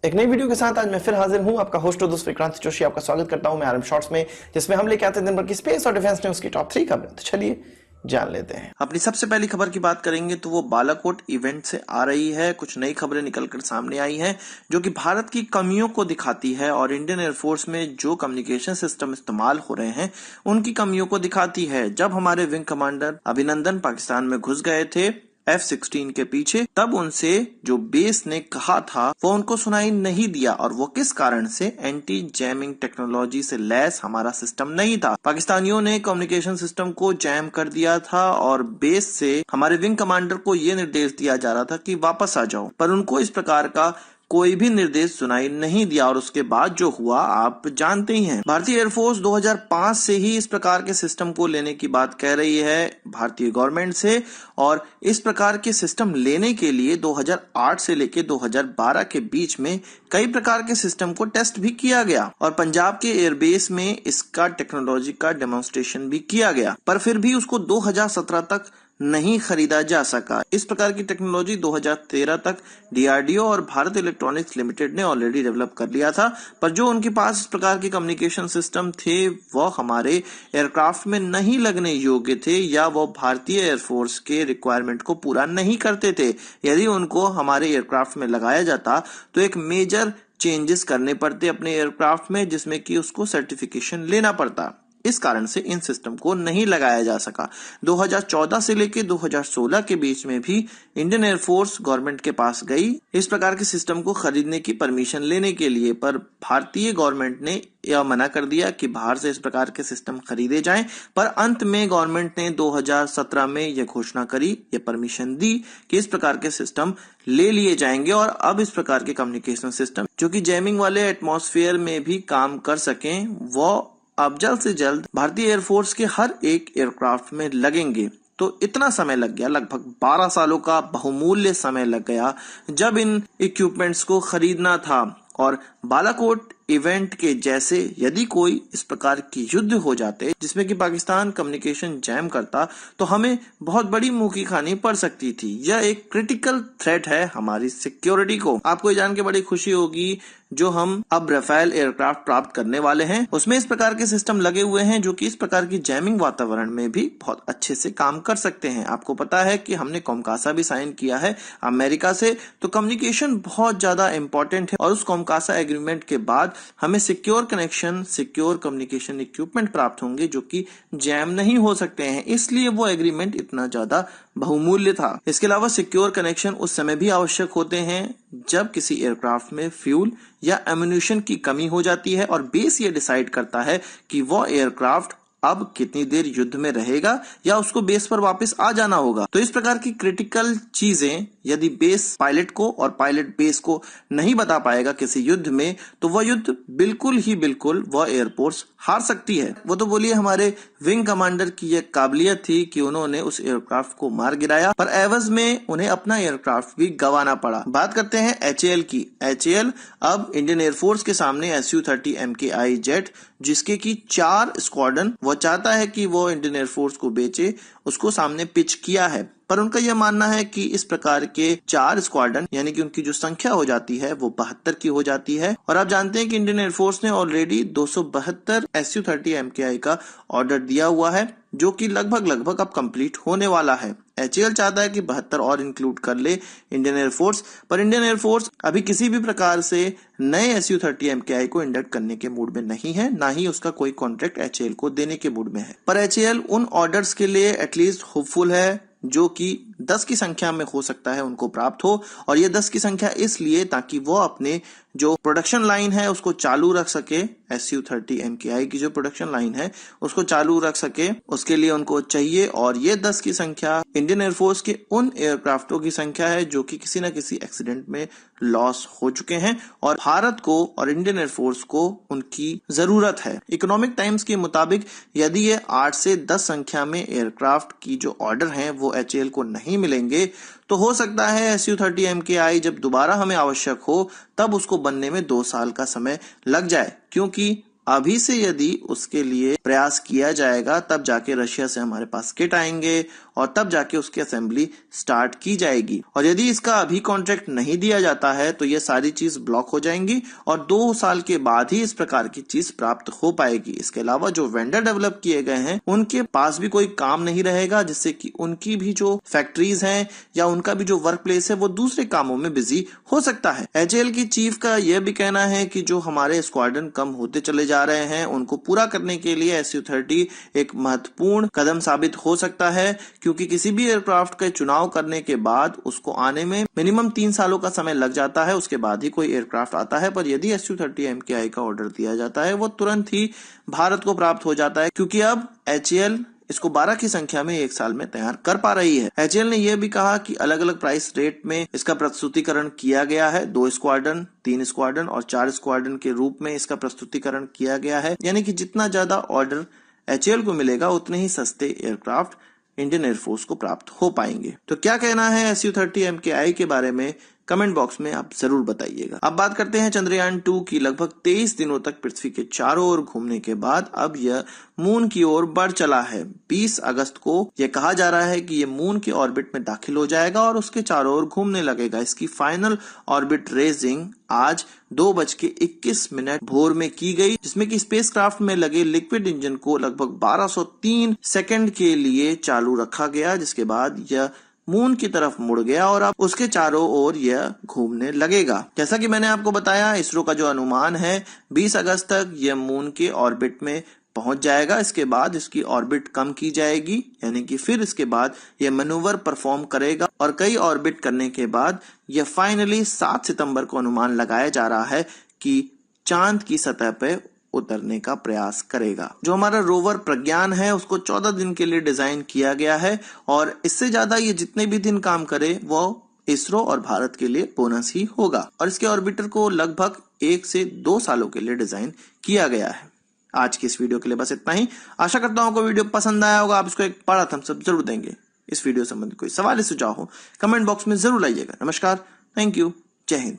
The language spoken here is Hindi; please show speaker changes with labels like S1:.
S1: एक नई वीडियो के साथ आज मैं फिर हाजिर हूं। आपका होस्ट और दोस्त विक्रांत जोशी आपका स्वागत करता हूं मैं आरएम शॉर्ट्स में, जिसमें हम लेके आते हैं दिन भर की स्पेस और डिफेंस न्यूज की टॉप 3 खबरें। तो चलिए जान लेते हैं। अपनी सबसे पहली खबर की बात करेंगे तो वो बालाकोट इवेंट से आ रही है। कुछ नई खबरें निकलकर सामने आई हैं जो कि भारत की कमियों को दिखाती है और इंडियन एयरफोर्स में जो कम्युनिकेशन सिस्टम इस्तेमाल हो रहे हैं उनकी कमियों को दिखाती है। जब हमारे विंग कमांडर अभिनंदन पाकिस्तान में घुस गए थे F-16 के पीछे, तब उनसे जो बेस ने कहा था वो उनको सुनाई नहीं दिया। और वो किस कारण से? एंटी जैमिंग टेक्नोलॉजी से लैस हमारा सिस्टम नहीं था। पाकिस्तानियों ने कम्युनिकेशन सिस्टम को जैम कर दिया था और बेस से हमारे विंग कमांडर को ये निर्देश दिया जा रहा था कि वापस आ जाओ, पर उनको इस प्रकार का कोई भी निर्देश सुनाई नहीं दिया। और उसके बाद जो हुआ आप जानते ही हैं। भारतीय एयरफोर्स 2005 से ही इस प्रकार के सिस्टम को लेने की बात कह रही है भारतीय गवर्नमेंट से, और इस प्रकार के सिस्टम लेने के लिए 2008 से लेकर 2012 के बीच में कई प्रकार के सिस्टम को टेस्ट भी किया गया और पंजाब के एयरबेस में इसका टेक्नोलॉजी का डेमोन्स्ट्रेशन भी किया गया, पर फिर भी उसको 2017 तक नहीं खरीदा जा सका। इस प्रकार की टेक्नोलॉजी 2013 तक डीआरडीओ और भारत इलेक्ट्रॉनिक्स लिमिटेड ने ऑलरेडी डेवलप कर लिया था, पर जो उनके पास इस प्रकार के कम्युनिकेशन सिस्टम थे वो हमारे एयरक्राफ्ट में नहीं लगने योग्य थे या वो भारतीय एयरफोर्स के रिक्वायरमेंट को पूरा नहीं करते थे। यदि उनको हमारे एयरक्राफ्ट में लगाया जाता तो एक मेजर चेंजेस करने पड़ते अपने एयरक्राफ्ट में, जिसमें कि उसको सर्टिफिकेशन लेना पड़ता। इस कारण से इन सिस्टम को नहीं लगाया जा सका। 2014 से लेकर 2016 के बीच में भी इंडियन एयरफोर्स गवर्नमेंट के पास गई इस प्रकार के सिस्टम को खरीदने की परमिशन लेने के लिए, पर भारतीय गवर्नमेंट ने यह मना कर दिया कि बाहर से इस प्रकार के सिस्टम खरीदे जाएं। पर अंत में गवर्नमेंट ने 2017 में यह घोषणा करी, यह परमिशन दी कि इस प्रकार के सिस्टम ले लिए जाएंगे और अब इस प्रकार के कम्युनिकेशन सिस्टम जो कि जैमिंग वाले एटमॉस्फेयर में भी काम कर सकें वो अब जल्द से जल्द भारतीय एयरफोर्स के हर एक एयरक्राफ्ट में लगेंगे। तो इतना समय लग गया, लगभग 12 सालों का बहुमूल्य समय लग गया जब इन इक्विपमेंट्स को खरीदना था। और बालाकोट इवेंट के जैसे यदि कोई इस प्रकार की युद्ध हो जाते जिसमें कि पाकिस्तान कम्युनिकेशन जैम करता तो हमें बहुत बड़ी मुंह की खानी पड़ सकती थी। यह एक क्रिटिकल थ्रेट है हमारी सिक्योरिटी को। आपको ये जान के बड़ी खुशी होगी जो हम अब राफेल एयरक्राफ्ट प्राप्त करने वाले हैं उसमें इस प्रकार के सिस्टम लगे हुए हैं जो कि इस प्रकार की जैमिंग वातावरण में भी बहुत अच्छे से काम कर सकते हैं। आपको पता है कि हमने कोमकासा भी साइन किया है अमेरिका से, तो कम्युनिकेशन बहुत ज्यादा इंपॉर्टेंट है और उस कोमकासा एग्रीमेंट के बाद हमें secure connection, secure communication equipment प्राप्त होंगे जो कि जैम नहीं हो सकते हैं, इसलिए वो एग्रीमेंट इतना ज्यादा बहुमूल्य था। इसके अलावा सिक्योर कनेक्शन उस समय भी आवश्यक होते हैं जब किसी एयरक्राफ्ट में फ्यूल या एम्यूनिशन की कमी हो जाती है और बेस ये डिसाइड करता है कि वो एयरक्राफ्ट अब कितनी देर युद्ध में रहेगा या उसको बेस पर वापस आ जाना होगा। तो इस प्रकार की क्रिटिकल चीजें यदि बेस पायलट को और पायलट बेस को नहीं बता पाएगा किसी युद्ध में तो वह युद्ध बिल्कुल वह एयरफोर्स हार सकती है। वो तो बोलिए हमारे विंग कमांडर की यह काबिलियत थी कि उन्होंने उस एयरक्राफ्ट को मार गिराया, पर एवज में उन्हें अपना एयरक्राफ्ट भी गंवाना पड़ा। बात करते हैं HAL की। HAL अब इंडियन एयरफोर्स के सामने Su-30 MKI जेट जिसके की 4 स्क्वाड्रन वो चाहता है कि वो इंडियन एयरफोर्स को बेचे, उसको सामने पिच किया है। पर उनका यह मानना है कि इस प्रकार के 4 स्क्वाड्रन यानी कि उनकी जो संख्या हो जाती है वो 72 की हो जाती है। और आप जानते हैं कि इंडियन एयरफोर्स ने ऑलरेडी 272 Su-30 MKI का ऑर्डर दिया हुआ है जो कि लगभग अब कंप्लीट होने वाला है। HAL चाहता है कि 72 और इंक्लूड कर ले इंडियन एयरफोर्स, पर इंडियन एयरफोर्स अभी किसी भी प्रकार से नए Su-30 MKI को इंडक्ट करने के मूड में नहीं है, ना ही उसका कोई कॉन्ट्रैक्ट HAL को देने के मूड में है। पर HAL उन ऑर्डर्स के लिए एटलीस्ट होपफुल है जो कि 10 की संख्या में हो सकता है उनको प्राप्त हो, और ये 10 की संख्या इसलिए ताकि वो अपने जो प्रोडक्शन लाइन है उसको चालू रख सके। Su-30 MKI की जो प्रोडक्शन लाइन है उसको चालू रख सके, उसके लिए उनको चाहिए। और ये 10 की संख्या इंडियन एयरफोर्स के उन एयरक्राफ्टों की संख्या है जो कि किसी न किसी एक्सीडेंट में लॉस हो चुके हैं और भारत को और इंडियन एयरफोर्स को उनकी जरूरत है। इकोनॉमिक टाइम्स के मुताबिक यदि ये 8 से 10 संख्या में एयरक्राफ्ट की जो ऑर्डर हैं वो HAL को नहीं मिलेंगे तो हो सकता है Su-30 MKI जब दोबारा हमें आवश्यक हो तब उसको बनने में 2 साल का समय लग जाए, क्योंकि अभी से यदि उसके लिए प्रयास किया जाएगा तब जाके रशिया से हमारे पास किट आएंगे और तब जाके उसकी असेंबली स्टार्ट की जाएगी। और यदि इसका अभी कॉन्ट्रैक्ट नहीं दिया जाता है तो ये सारी चीज ब्लॉक हो जाएंगी और 2 साल के बाद ही इस प्रकार की चीज प्राप्त हो पाएगी। इसके अलावा जो वेंडर डेवलप किए गए हैं उनके पास भी कोई काम नहीं रहेगा, जिससे कि उनकी भी जो फैक्ट्रीज हैं या उनका भी जो वर्क प्लेस है वो दूसरे कामों में बिजी हो सकता है। एचएएल की चीफ का यह भी कहना है कि जो हमारे स्क्वाड्रन कम होते चले जा रहे हैं उनको पूरा करने के लिए SU-30 एक महत्वपूर्ण कदम साबित हो सकता है, क्योंकि किसी भी एयरक्राफ्ट का चुनाव करने के बाद उसको आने में मिनिमम 3 सालों का समय लग जाता है, उसके बाद ही कोई एयरक्राफ्ट आता है। पर यदि SU-30 MKI का ऑर्डर दिया जाता है वो तुरंत ही भारत को प्राप्त हो जाता है, क्योंकि अब एचएएल इसको 12 की संख्या में 1 साल में तैयार कर पा रही है। एचएएल ने यह भी कहा कि अलग अलग प्राइस रेट में इसका प्रस्तुतिकरण किया गया है। 2 स्क्वाड्रन, 3 स्क्वाड्रन और 4 स्क्वाड्रन के रूप में इसका प्रस्तुतिकरण किया गया है, यानी कि जितना ज्यादा ऑर्डर एचएएल को मिलेगा उतने ही सस्ते एयरक्राफ्ट इंडियन एयरफोर्स को प्राप्त हो पाएंगे। तो क्या कहना है SU-30 MKI के बारे में कमेंट बॉक्स में आप जरूर बताइएगा। अब बात करते हैं चंद्रयान 2 की। लगभग 23 दिनों तक पृथ्वी के चारों ओर घूमने के बाद अब यह मून की ओर बढ़ चला है। 20 अगस्त को यह कहा जा रहा है कि यह मून के ऑर्बिट में दाखिल हो जाएगा और उसके चारों ओर घूमने लगेगा। इसकी फाइनल ऑर्बिट रेजिंग आज 2:21 भोर में की गई, जिसमें कि स्पेसक्राफ्ट में लगे लिक्विड इंजन को लगभग 1203 सेकंड के लिए चालू रखा गया, जिसके बाद यह मून की तरफ मुड़ गया और अब उसके चारों ओर यह घूमने लगेगा। जैसा कि मैंने आपको बताया, इसरो का जो अनुमान है 20 अगस्त तक यह मून के ऑर्बिट में पहुंच जाएगा। इसके बाद इसकी ऑर्बिट कम की जाएगी, यानी कि फिर इसके बाद यह मैनूवर परफॉर्म करेगा और कई ऑर्बिट करने के बाद यह फाइनली 7 सितंबर को अनुमान लगाया जा रहा है कि चांद की सतह पे उतरने का प्रयास करेगा। जो हमारा रोवर प्रज्ञान है उसको 14 दिन के लिए डिजाइन किया गया है और इससे ज्यादा ये जितने भी दिन काम करे वो इसरो और भारत के लिए बोनस ही होगा। और इसके ऑर्बिटर को लगभग 1 से 2 सालों के लिए डिजाइन किया गया है। आज की इस वीडियो के लिए बस इतना ही। आशा करता हूं आपको वीडियो पसंद आया होगा। आप इसको एक बड़ा थम्स अप जरूर देंगे। इस वीडियो संबंधी कोई सवाल या सुझाव हो कमेंट बॉक्स में जरूर लाइएगा। नमस्कार, थैंक यू, जय हिंद।